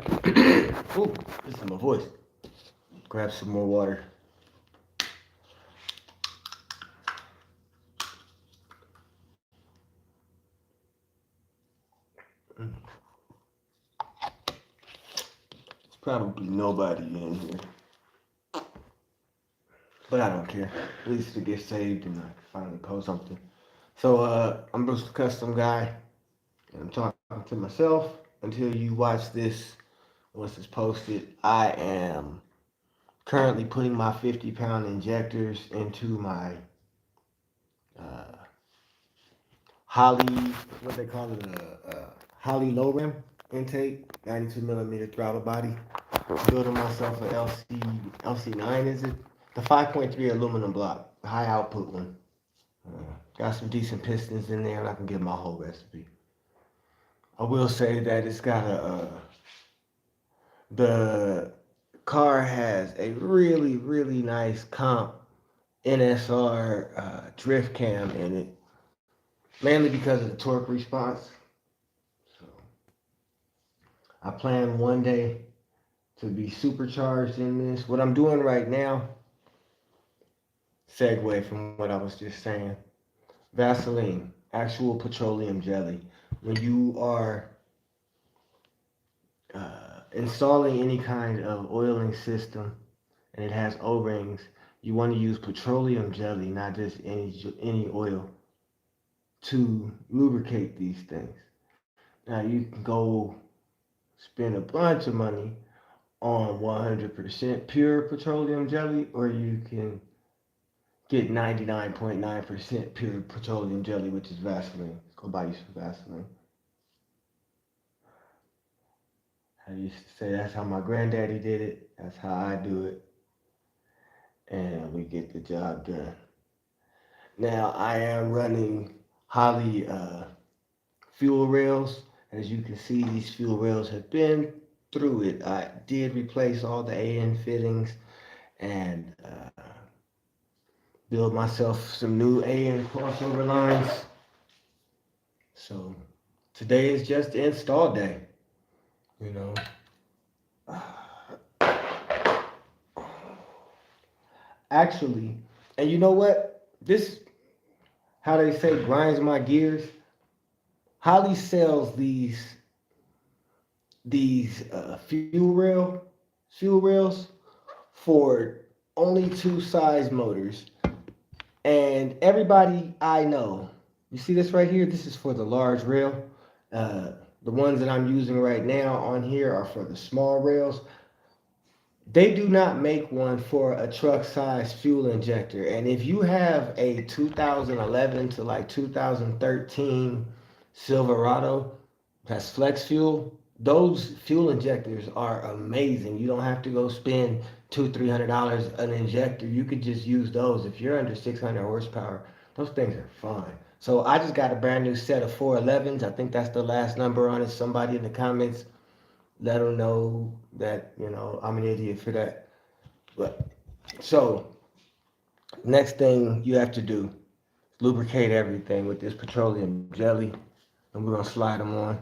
Ooh, this is my voice. Grab some more water. There's probably nobody in here, but I don't care. At least it gets saved and I can finally post something. So, I'm Bruce the Custom Guy, and I'm talking to myself until you watch this. Once it's posted, I am currently putting my 50-pound injectors into my uh, Holly, what they call it, Holly low rim intake, 92 millimeter throttle body. Building myself a LC9, is it? The 5.3 aluminum block, the high output one. Got some decent pistons in there, and I can get my whole recipe. I will say that it's got the car has a really nice comp NSR drift cam in it, mainly because of the torque response. So I plan one day to be supercharged in this. What I'm doing right now, segue from what I was just saying, Vaseline, actual petroleum jelly. When you are installing any kind of oiling system and it has O-rings, you want to use petroleum jelly, not just any oil, to lubricate these things. Now you can go spend a bunch of money on 100% pure petroleum jelly, or you can get 99.9% pure petroleum jelly, which is Vaseline. Let's go buy you some Vaseline. I used to say that's how my granddaddy did it. That's how I do it. And we get the job done. Now I am running Holley fuel rails. As you can see, these fuel rails have been through it. I did replace all the AN fittings and build myself some new AN crossover lines. So today is just install day, you know. Actually, and you know what? This, how they say, grinds my gears. Holley sells these fuel rails for only two size motors, and everybody I know, you see this right here. This is for the large rail. Uh, the ones that I'm using right now on here are for the small rails. They do not make one for a truck size fuel injector. And if you have a 2011 to like 2013 Silverado that's flex fuel, those fuel injectors are amazing. You don't have to go spend $200-300 an injector. You could just use those. If you're under 600 horsepower, those things are fine. So I just got a brand new set of 411s. I think that's the last number on it. Somebody in the comments, let them know that, I'm an idiot for that. But so next thing you have to do, lubricate everything with this petroleum jelly, and we're gonna slide them on.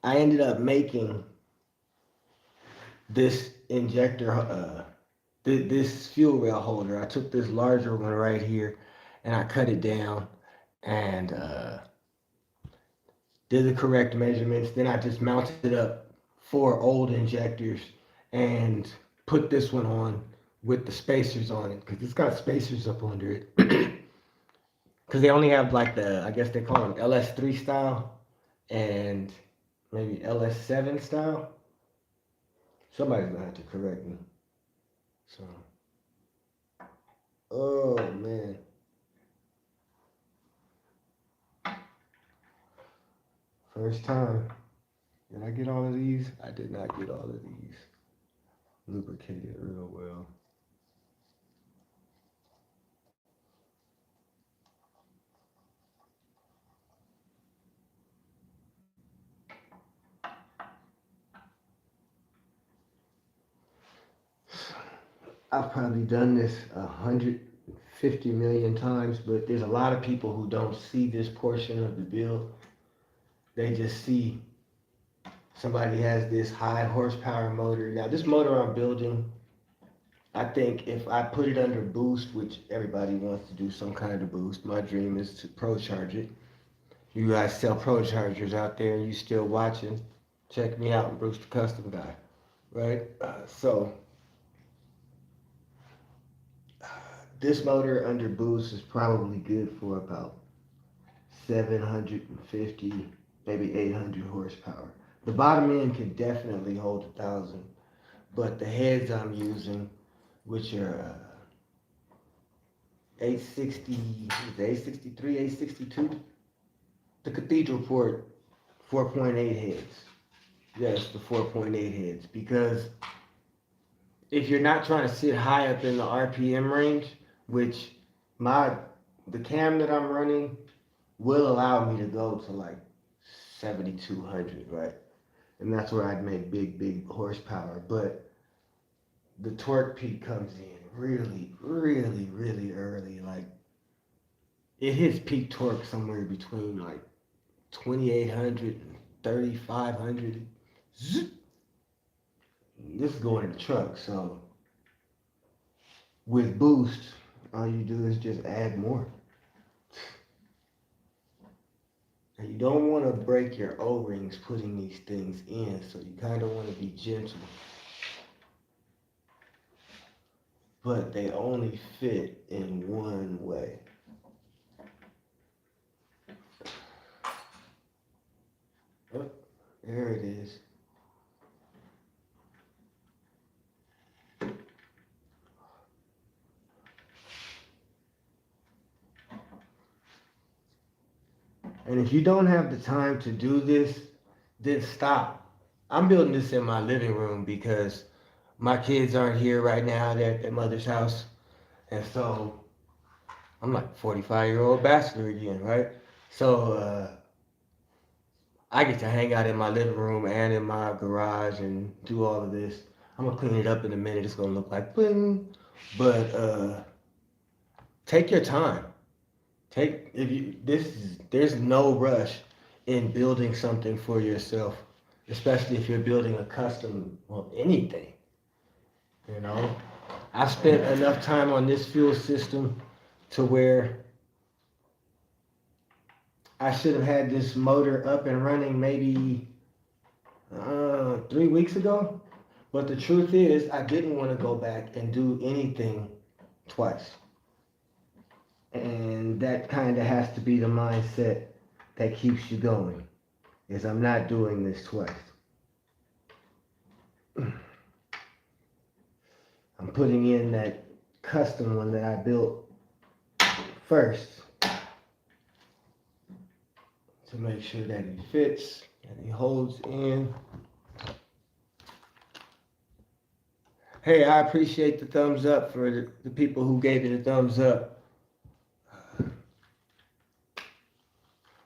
I ended up making this injector, this fuel rail holder. I took this larger one right here, and I cut it down and did the correct measurements. Then I just mounted up 4 old injectors and put this one on with the spacers on it, because it's got spacers up under it. Because they only have like I guess they call them LS3 style and maybe LS7 style. Somebody's gonna have to correct me. So, oh man, first time. Did I get all of these? I did not get all of these lubricated real well. I've probably done this 150 million times, but there's a lot of people who don't see this portion of the build. They just see somebody has this high horsepower motor. Now this motor I'm building, I think if I put it under boost, which everybody wants to do some kind of boost, my dream is to pro charge it. You guys sell pro chargers out there and you still watching, check me out, Bruce the Custom Guy, right? This motor under boost is probably good for about 750, maybe 800 horsepower. The bottom end can definitely hold 1,000, but the heads I'm using, which are 860, 863, 862, the Cathedral Port 4.8 heads. Yes, the 4.8 heads. Because if you're not trying to sit high up in the RPM range, which the cam that I'm running will allow me to go to like 7,200, right? And that's where I'd make big horsepower. But the torque peak comes in really early. Like it hits peak torque somewhere between like 2,800 and 3,500. This is going in the truck, so with boost, all you do is just add more. And you don't want to break your O-rings putting these things in, so you kind of want to be gentle. But they only fit in one way. Oh, there it is. And if you don't have the time to do this, then stop. I'm building this in my living room because my kids aren't here right now. They're at their mother's house. And so I'm like 45-year-old bachelor again, right? So I get to hang out in my living room and in my garage and do all of this. I'm gonna clean it up in a minute. It's gonna look like bling. But take your time. There's no rush in building something for yourself, especially if you're building a custom, well, anything. You know, I've spent enough time on this fuel system to where I should have had this motor up and running maybe 3 weeks ago. But the truth is, I didn't want to go back and do anything twice. And that kind of has to be the mindset that keeps you going, is I'm not doing this twice. I'm putting in that custom one that I built first to make sure that it fits and it holds in. Hey, I appreciate the thumbs up for the people who gave it a thumbs up.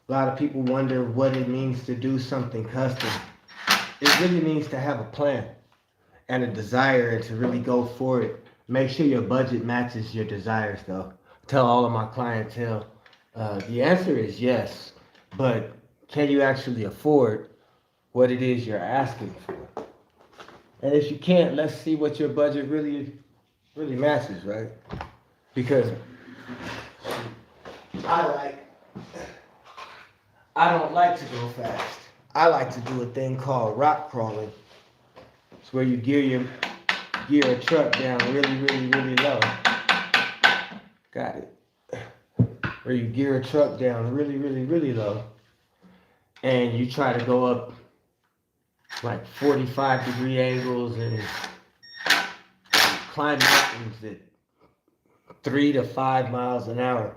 A lot of people wonder what it means to do something custom. It really means to have a plan and a desire and to really go for it. Make sure your budget matches your desires though. Tell all of my clientele, the answer is yes, but can you actually afford what it is you're asking for? And if you can't, let's see what your budget really matches, right? Because I don't like to go fast. I like to do a thing called rock crawling. It's where you gear a truck down really low. Got it. Where you gear a truck down really low. And you try to go up like 45-degree angles and climb mountains at 3 to 5 miles an hour.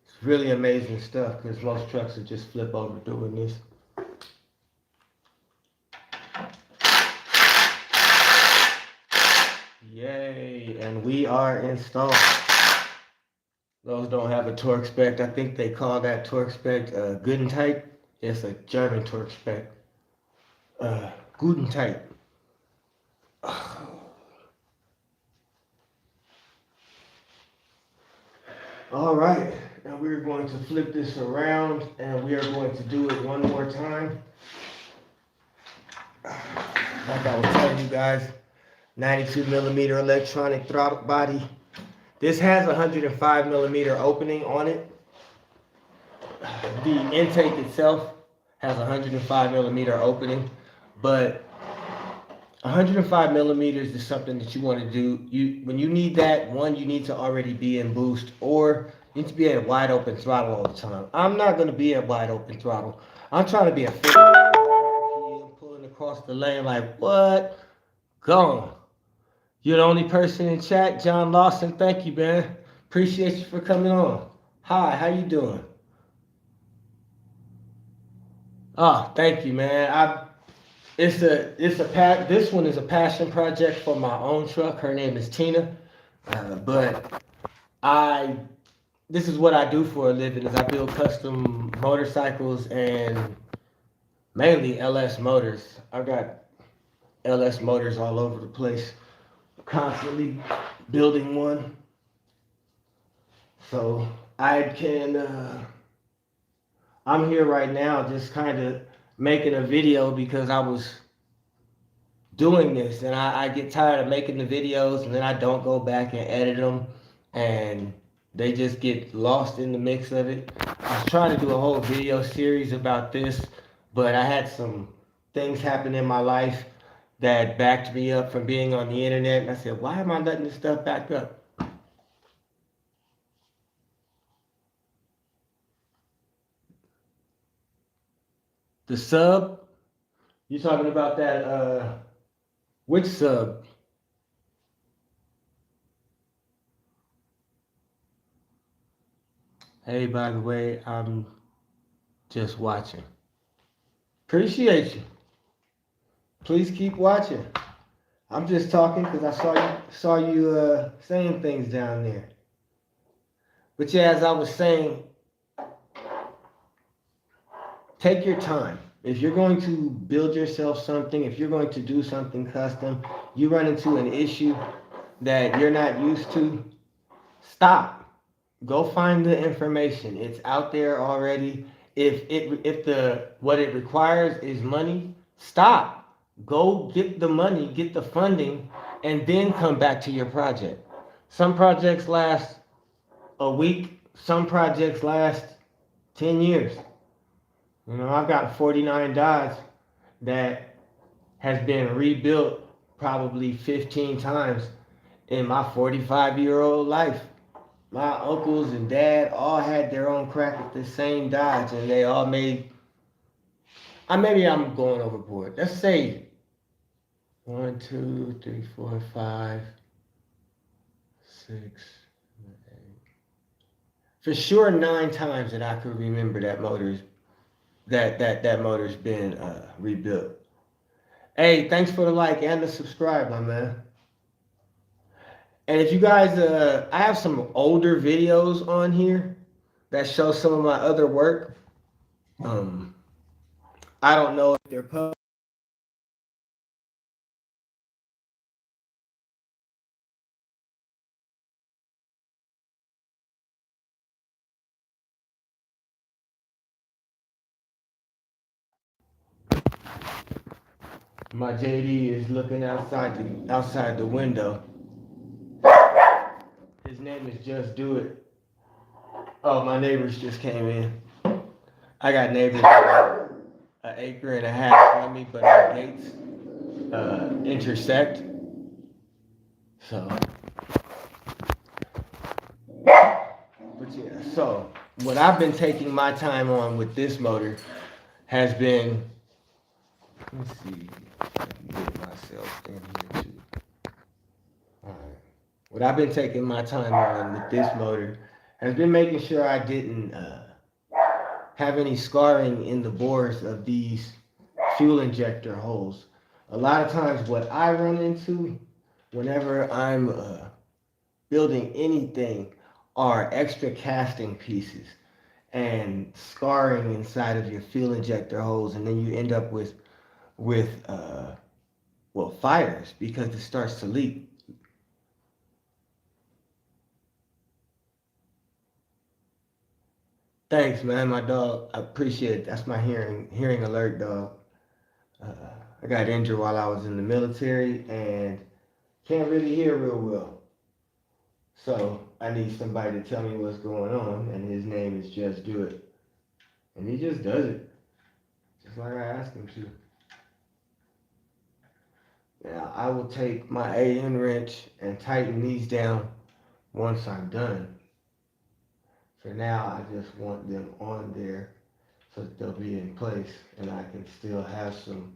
It's really amazing stuff because most trucks will just flip over doing this. Yay, and we are installed. Those don't have a torque spec. I think they call that torque spec Guten Type. It's a German torque spec. Guten Type. All right, now we're going to flip this around and we are going to do it one more time. like I was telling you guys, 92 millimeter electronic throttle body. This has a 105 millimeter opening on it. The intake itself has a 105 millimeter opening, but 105 millimeters is something that you want to do. When you need that, one, you need to already be in boost, or you need to be at wide open throttle all the time. I'm not going to be at wide open throttle. I'm trying to be a 50 RPM pulling across the lane like, what? Gone. You're the only person in chat, John Lawson. Thank you, man. Appreciate you for coming on. Hi, how you doing? Oh, thank you, man. This one is a passion project for my own truck. Her name is Tina, but I this is what I do for a living. Is I build custom motorcycles and mainly LS motors. I got LS motors all over the place, constantly building one. So I can. I'm here right now, just kind of making a video because I was doing this and I get tired of making the videos and then I don't go back and edit them and they just get lost in the mix of it. I was trying to do a whole video series about this, but I had some things happen in my life that backed me up from being on the internet, and I said, why am I letting this stuff back up? The sub, you talking about that which sub? Hey, by the way, I'm just watching. Appreciate you. Please keep watching. I'm just talking because I saw you saying things down there. But yeah, as I was saying, take your time. If you're going to build yourself something, if you're going to do something custom, you run into an issue that you're not used to, stop. Go find the information. It's out there already. If the what it requires is money, stop. Go get the money, get the funding, and then come back to your project. Some projects last a week, some projects last 10 years. You know, I've got 49 Dodge that has been rebuilt probably 15 times in my 45-year-old life. My uncles and dad all had their own crack at the same Dodge, and they all made. Maybe I'm going overboard. Let's say 1, 2, 3, 4, 5, 6, 8. For sure, 9 times that I could remember that motor's been rebuilt. Hey, thanks for the like and the subscribe, my man. And if you guys, I have some older videos on here that show some of my other work. I don't know if they're public. My JD is looking outside the window. His name is Just Do It. Oh, my neighbors just came in. I got neighbors about an acre and a half from me, but our gates intersect. So, but yeah. So, what I've been taking my time on with this motor has been. Let's see. If I can get myself in here too. All right. What I've been taking my time on with this motor has been making sure I didn't have any scarring in the bores of these fuel injector holes. A lot of times what I run into whenever I'm building anything are extra casting pieces and scarring inside of your fuel injector holes, and then you end up with fires because it starts to leak. Thanks, man, my dog. I appreciate it. That's my hearing alert, dog. I got injured while I was in the military and can't really hear real well. So I need somebody to tell me what's going on, and his name is Just Do It. And he just does it, just like I asked him to. Now I will take my AN wrench and tighten these down once I'm done. For now, I just want them on there so that they'll be in place and I can still have some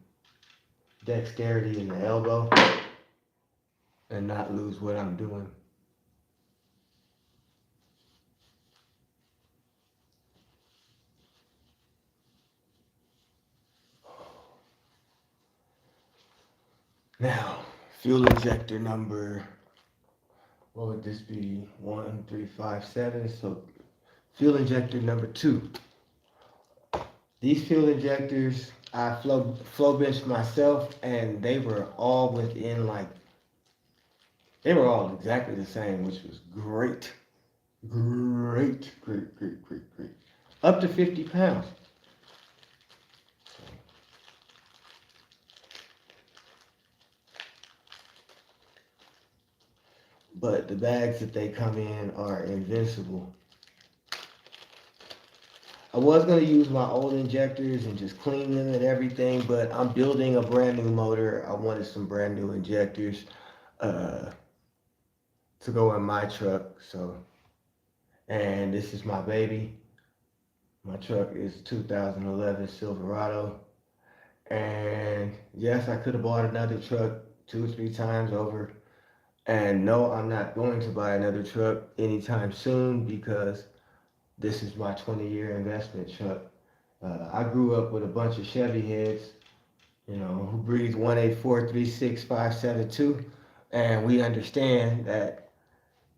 dexterity in the elbow and not lose what I'm doing. Now, fuel injector number, what would this be? 1357. So, fuel injector number 2. These fuel injectors, I flow benched myself, and they were all within they were all exactly the same, which was great. Great, great, great, great, great. Up to 50 pounds. But the bags that they come in are invincible. I was going to use my old injectors and just clean them and everything, but I'm building a brand new motor. I wanted some brand new injectors uh, to go in my truck. So, and this is my baby. My truck is 2011 Silverado. And yes, I could have bought another truck 2 or 3 times over. And no, I'm not going to buy another truck anytime soon because this is my 20-year investment truck. I grew up with a bunch of Chevy heads, who breathe 184366572, and we understand that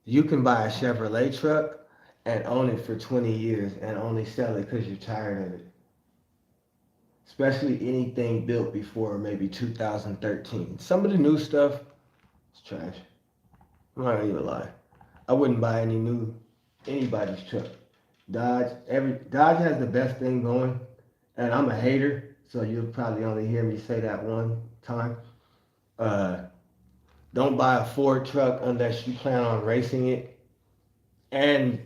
you can buy a Chevrolet truck and own it for 20 years and only sell it because you're tired of it. Especially anything built before maybe 2013. Some of the new stuff is trash. I'm not gonna even lie. I wouldn't buy anybody's truck. Dodge has the best thing going, and I'm a hater, so you'll probably only hear me say that one time. Uh, don't buy a Ford truck unless you plan on racing it and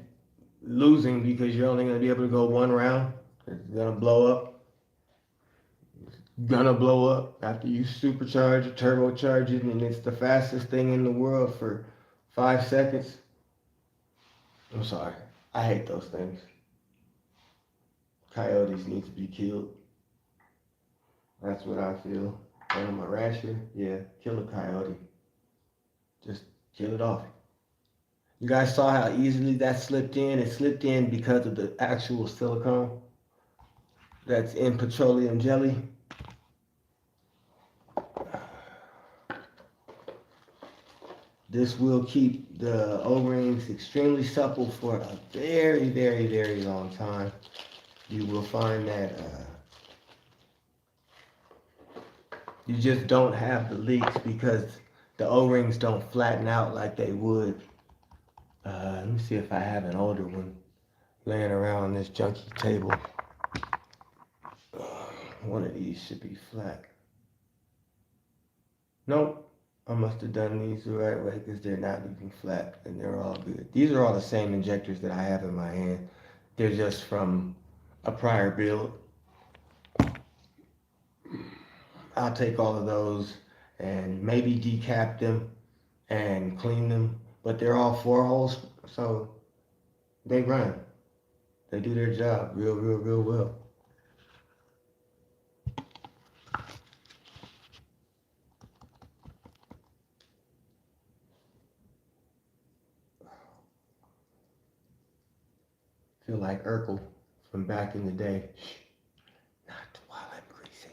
losing because you're only gonna be able to go one round. It's gonna blow up. Gonna blow up after you supercharge or turbocharge it, and it's the fastest thing in the world for 5 seconds. I'm sorry. I hate those things. Coyotes need to be killed. That's what I feel. And I'm a rancher. Yeah, kill a coyote. Just kill it off. You guys saw how easily that slipped in? It slipped in because of the actual silicone that's in petroleum jelly. This will keep the O-rings extremely supple for a very, very, very long time. You will find that you just don't have the leaks because the O-rings don't flatten out like they would. Let me see if I have an older one laying around on this junky table. One of these should be flat. Nope. I must have done these the right way because they're not even flat and they're all good. These are all the same injectors that I have in my hand. They're just from a prior build. I'll take all of those and maybe decap them and clean them. But they're all 4 holes, so they run. They do their job real, real, real well. Feel like Urkel from back in the day. Shh, not while I'm greasing.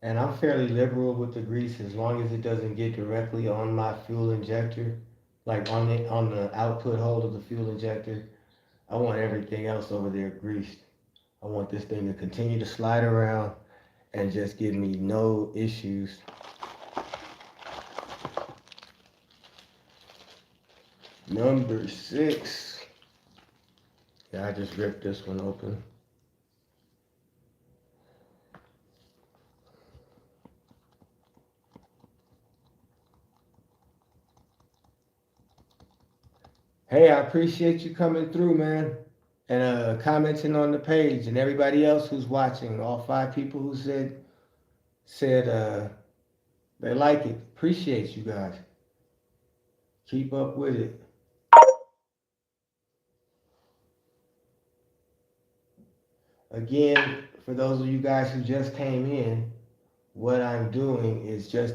And I'm fairly liberal with the grease as long as it doesn't get directly on my fuel injector, like on the output hole of the fuel injector. I want everything else over there greased. I want this thing to continue to slide around and just give me no issues. Number 6. Yeah, I just ripped this one open. Hey, I appreciate you coming through, man, and commenting on the page, and everybody else who's watching. All 5 people who said they like it. Appreciate you guys. Keep up with it. Again, for those of you guys who just came in, what I'm doing is just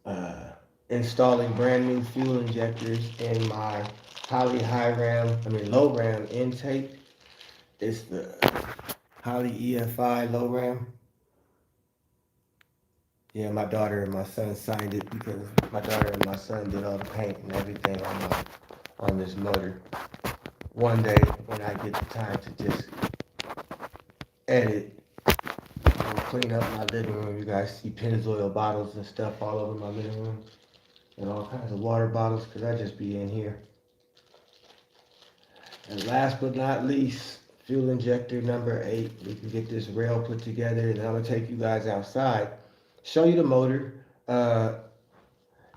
uh, installing brand new fuel injectors in my low ram intake. It's the Holley EFI low ram. Yeah, my daughter and my son signed it because my daughter and my son did all the paint and everything on this motor. One day when I get the time to just edit, I'll clean up my living room. You guys see Pennzoil bottles and stuff all over my living room, and all kinds of water bottles because I just be in here. And last but not least, fuel injector number 8. We can get this rail put together, and I'm gonna take you guys outside, show you the motor.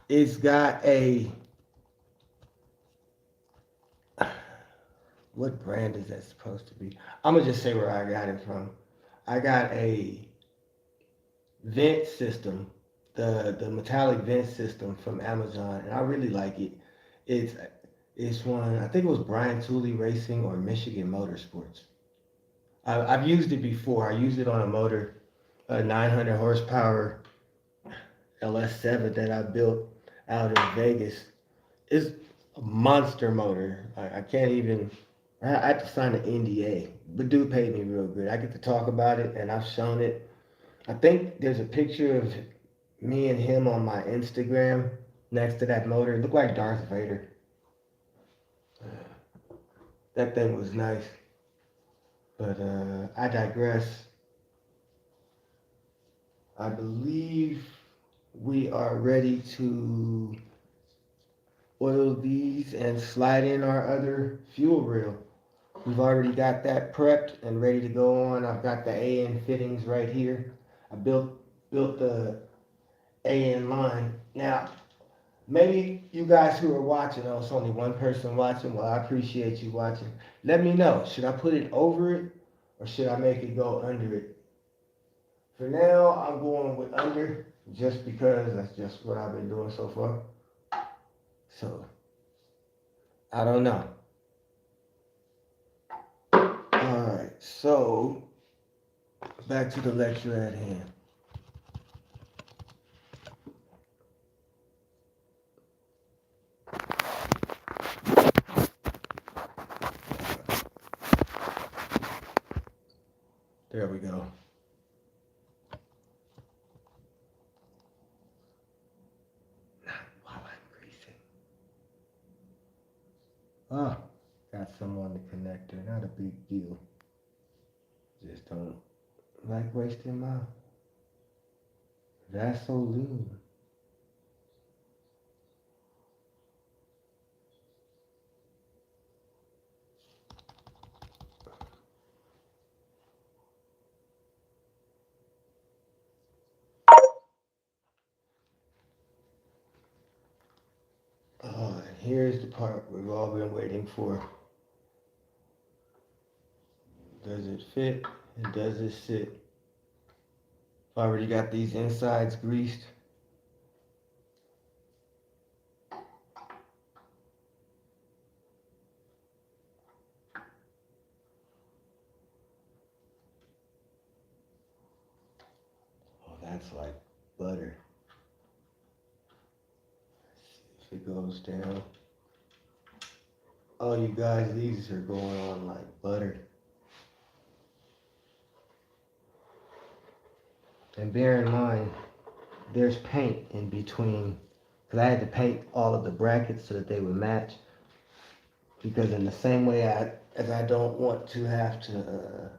It's got a, what brand is that supposed to be? I'm gonna just say where I got it from. I got a vent system, the metallic vent system from Amazon, and I really like it. It's it's one, I think it was Brian Tooley Racing or Michigan Motorsports. I've used it before. I used it on a motor, a 900 horsepower LS7 that I built out in Vegas. It's a monster motor. I can't even. I had to sign an NDA, but dude paid me real good. I get to talk about it, and I've shown it. I think there's a picture of me and him on my Instagram next to that motor. It looked like Darth Vader. That thing was nice, but I digress. I believe we are ready to oil these and slide in our other fuel reel. We've already got that prepped and ready to go on. I've got the AN fittings right here. I built the AN line. Now, maybe you guys who are watching, oh, it's only one person watching. Well, I appreciate you watching. Let me know. Should I put it over it or should I make it go under it? For now, I'm going with under just because that's just what I've been doing so far. So, I don't know. Alright, so back to the lecture at hand. There we go. While I'm greasing. Ah, got some on the connector. Not a big deal. Just don't like wasting my Vaseline. Oh, and here's the part we've all been waiting for. Does it fit and does it sit? I've already got these insides greased. Oh, that's like butter. If it goes down. Oh, you guys, these are going on like butter. And bear in mind, there's paint in between, because I had to paint all of the brackets so that they would match. Because in the same way as I don't want to have to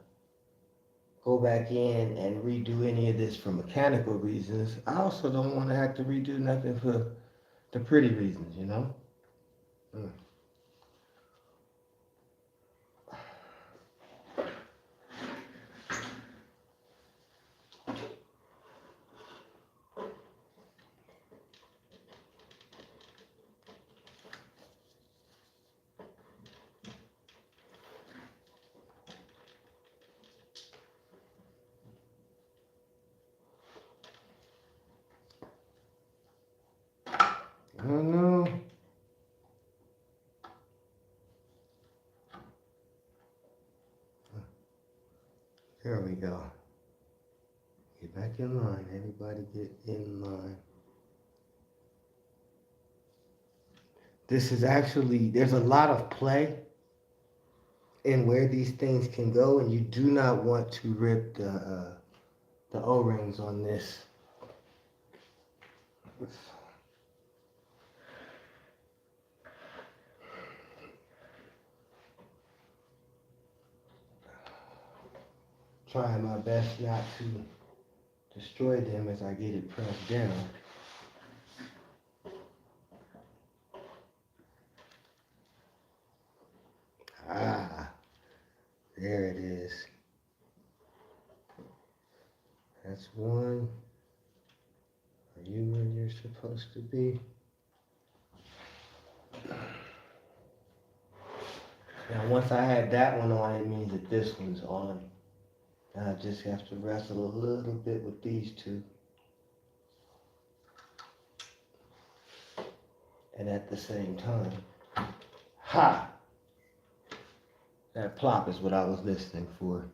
go back in and redo any of this for mechanical reasons, I also don't want to have to redo nothing for the pretty reasons, you know? Mm. There we go. Get back in line. Everybody get in line. This is actually, there's a lot of play in where these things can go, and you do not want to rip the O-rings on this. Trying my best not to destroy them as I get it pressed down. Ah, there it is. That's one. Are you where you're supposed to be? Now, once I had that one on, it means that this one's on. Now I just have to wrestle a little bit with these two. And at the same time, ha! That plop is what I was listening for.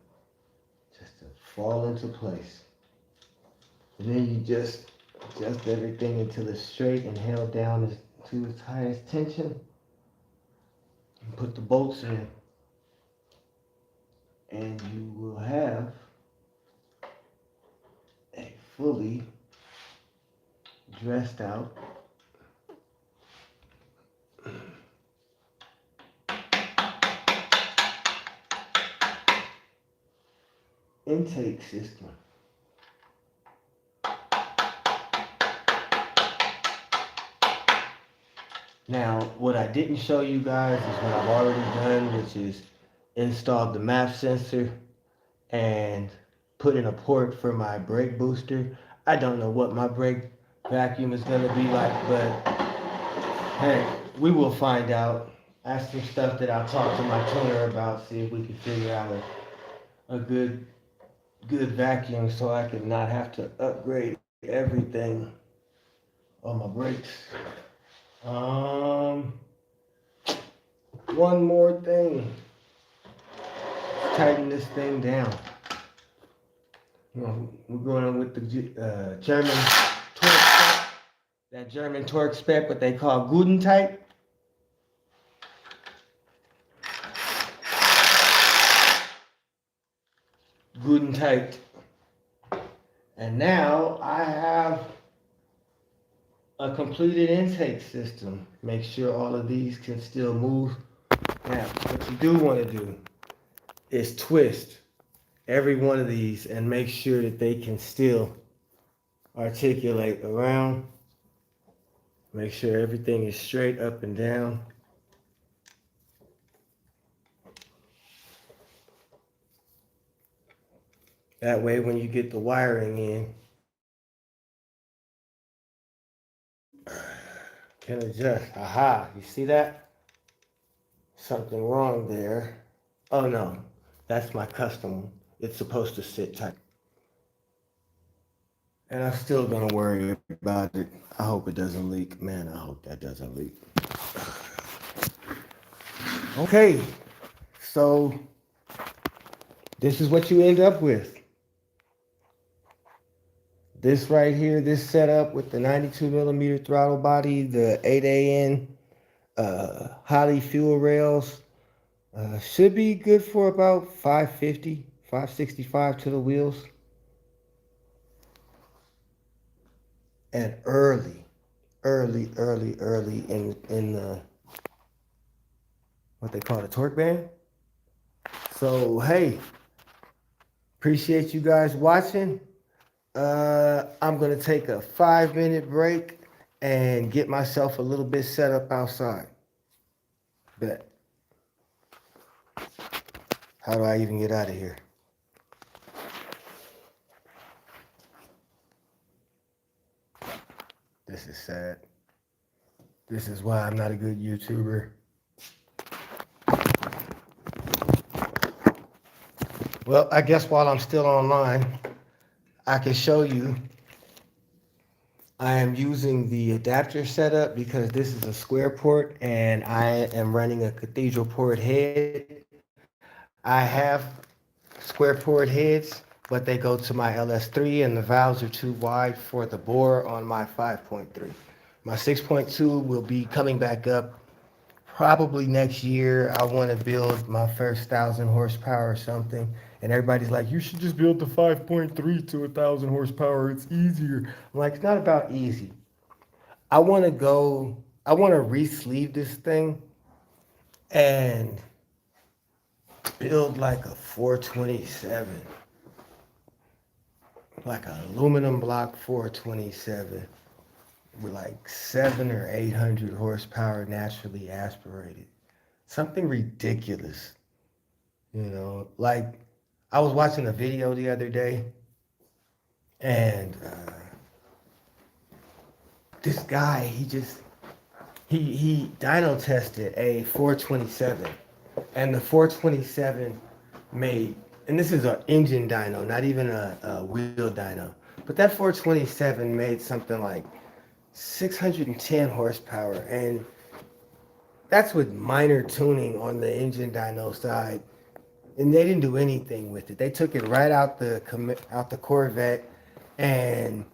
Just to fall into place. And then you just adjust everything until it's straight and held down to its highest tension. And put the bolts in. And you will have a fully dressed out intake system. Now, what I didn't show you guys is what I've already done, which is installed the MAP sensor and put in a port for my brake booster. I don't know what my brake vacuum is going to be like, but hey, we will find out. That's some stuff that I'll talk to my tuner about, see if we can figure out a good vacuum so I can not have to upgrade everything on my brakes. One more thing. Let's tighten this thing down. We're going on with the German torque spec. That German torque spec, what they call Gudentight. Gudentight. And now I have a completed intake system. Make sure all of these can still move. Now, what you do want to do is twist every one of these and make sure that they can still articulate around. Make sure everything is straight up and down. That way, when you get the wiring in, can adjust. Aha, you see that? Something wrong there. Oh no, that's my custom one. It's supposed to sit tight. And I'm still gonna worry about it. I hope it doesn't leak. Man, I hope that doesn't leak. Okay, so this is what you end up with. This right here, this setup with the 92 millimeter throttle body, the 8AN Holley fuel rails, should be good for about 550, 565 to the wheels. And early in the, what they call the torque band. So, hey, appreciate you guys watching. I'm going to take a 5-minute break and get myself a little bit set up outside. Bet. How do I even get out of here? This is sad. This is why I'm not a good YouTuber. Well, I guess while I'm still online, I can show you. I am using the adapter setup because this is a square port and I am running a cathedral port head. I have square poured heads, but they go to my LS3 and the valves are too wide for the bore on my 5.3. My 6.2 will be coming back up probably next year. I want to build my first 1,000 horsepower or something. And everybody's like, you should just build the 5.3 to 1,000 horsepower. It's easier. I'm like, it's not about easy. I want to re-sleeve this thing and build like a 427, like an aluminum block 427 with like 700 or 800 horsepower naturally aspirated. Something ridiculous, like I was watching a video the other day and this guy, he dyno tested a 427 and the 427 made, and this is an engine dyno, not even a wheel dyno, but that 427 made something like 610 horsepower, and that's with minor tuning on the engine dyno side, and they didn't do anything with it. They took it right out the Corvette and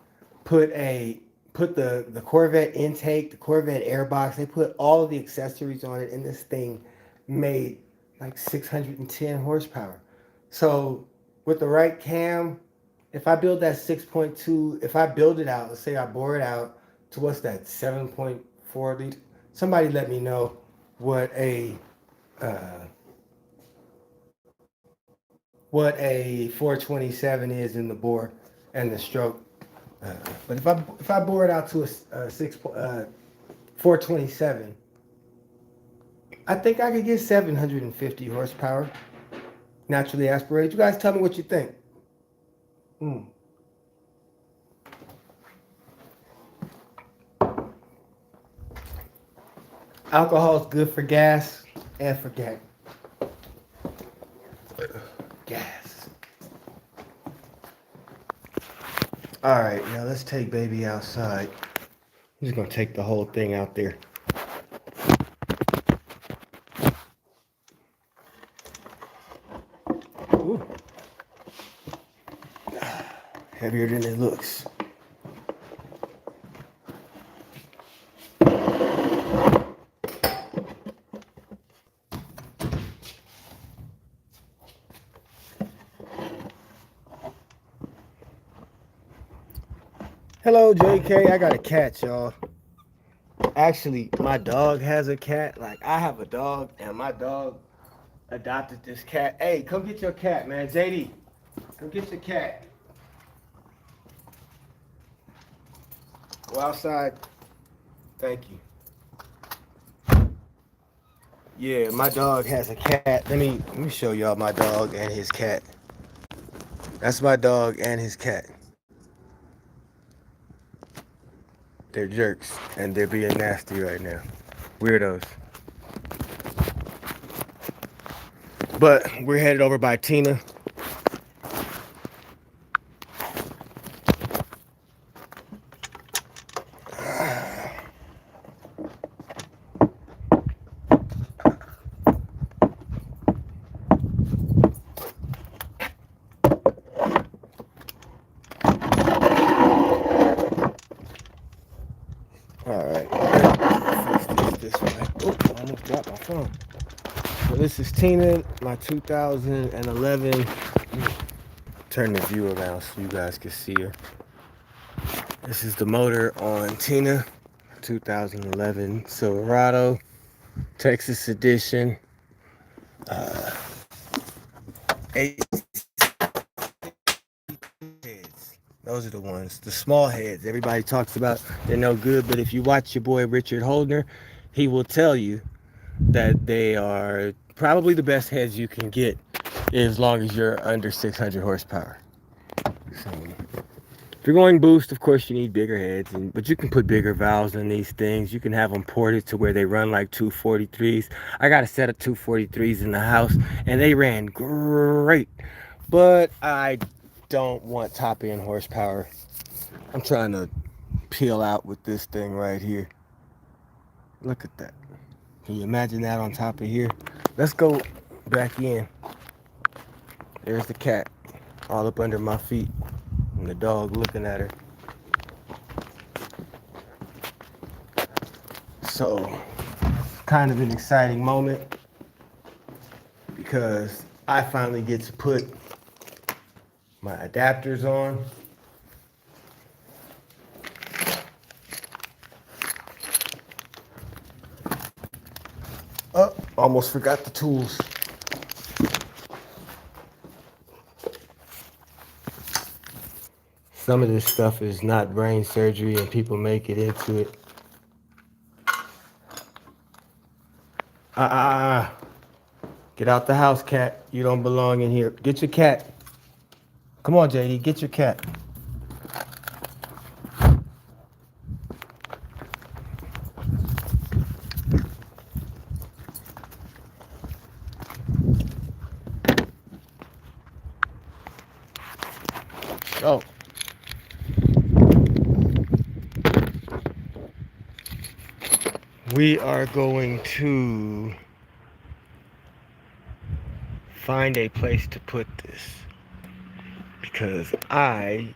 put the Corvette intake, the Corvette airbox. They put all of the accessories on it, and this thing made like 610 horsepower. So with the right cam, if I build that 6.2, if I build it out, let's say I bore it out to what's that, 7.4 liter? Somebody let me know what a 427 is in the bore and the stroke. But if I bore it out to a 427, I think I could get 750 horsepower naturally aspirated. You guys tell me what you think. Alcohol is good for gas and for gas. All right, now let's take baby outside. I'm just gonna take the whole thing out there. Ooh. Heavier than it looks. Hello, JK. I got a cat, y'all. Actually, my dog has a cat. Like, I have a dog, and my dog adopted this cat. Hey, come get your cat, man. JD, come get your cat. Go outside. Thank you. Yeah, my dog has a cat. Let me show y'all my dog and his cat. That's my dog and his cat. They're jerks, and they're being nasty right now. Weirdos. But we're headed over by Tina. So this is Tina, my 2011. Turn the view around so you guys can see her. This is the motor on Tina, 2011 Silverado, Texas edition. 8 heads. Those are the ones, the small heads. Everybody talks about they're no good, but if you watch your boy Richard Holdner, he will tell you that they are probably the best heads you can get as long as you're under 600 horsepower. So, if you're going boost, of course you need bigger heads, but you can put bigger valves in these things. You can have them ported to where they run like 243s. I got a set of 243s in the house, and they ran great, but I don't want top end horsepower. I'm trying to peel out with this thing right here. Look at that. Can you imagine that on top of here? Let's go back in. There's the cat, all up under my feet, and the dog looking at her. So, kind of an exciting moment because I finally get to put my adapters on. Oh, almost forgot the tools. Some of this stuff is not brain surgery and people make it into it. Get out the house, cat. You don't belong in here. Get your cat. Come on, JD, get your cat. So, we are going to find a place to put this because I,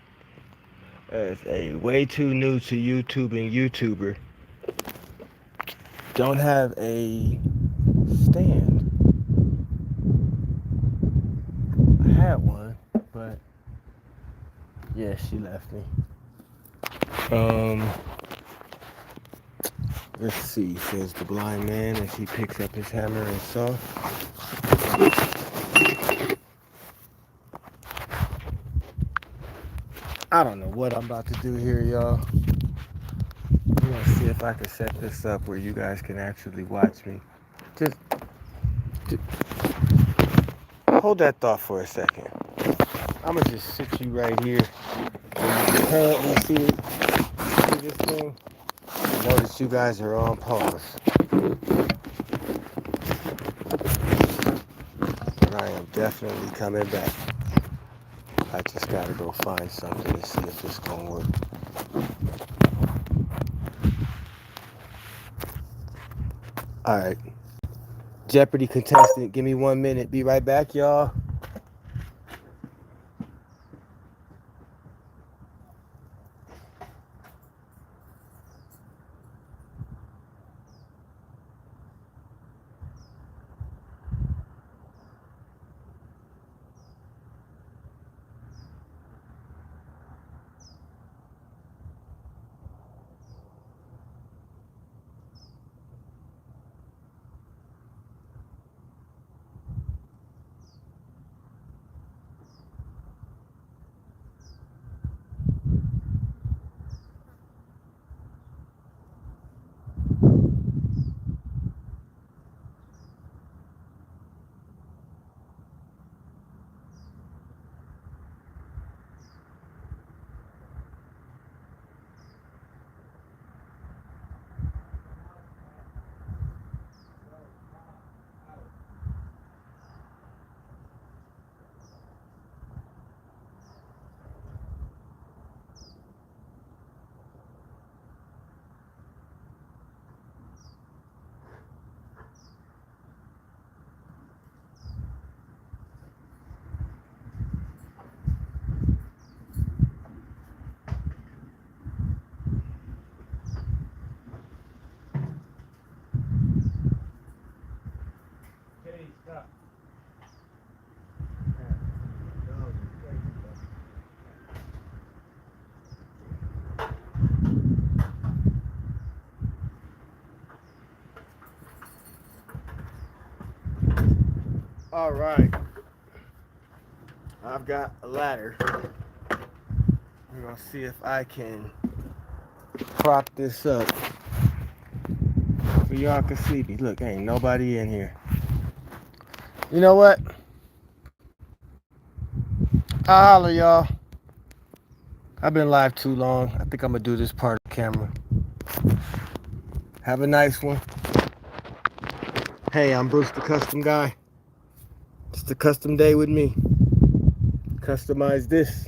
as a way too new to YouTubing YouTuber, don't have a stand. I had one, but yeah, she left me. Let's see, says the blind man as he picks up his hammer and saw. I don't know what I'm about to do here, y'all. I'm gonna see if I can set this up where you guys can actually watch me. Just hold that thought for a second. I'm gonna just sit you right here. Currently see this thing. Notice you guys are on pause. But I am definitely coming back. I just gotta go find something to see if it's gonna work. Alright. Jeopardy contestant, give me 1 minute. Be right back, y'all. All right, I've got a ladder. We're gonna see if I can prop this up so y'all can see me. Look, ain't nobody in here. You know what? I'll holler, y'all. I've been live too long. I think I'm gonna do this part of the camera. Have a nice one. Hey, I'm Bruce the Custom Guy. It's the custom day with me. Customize this.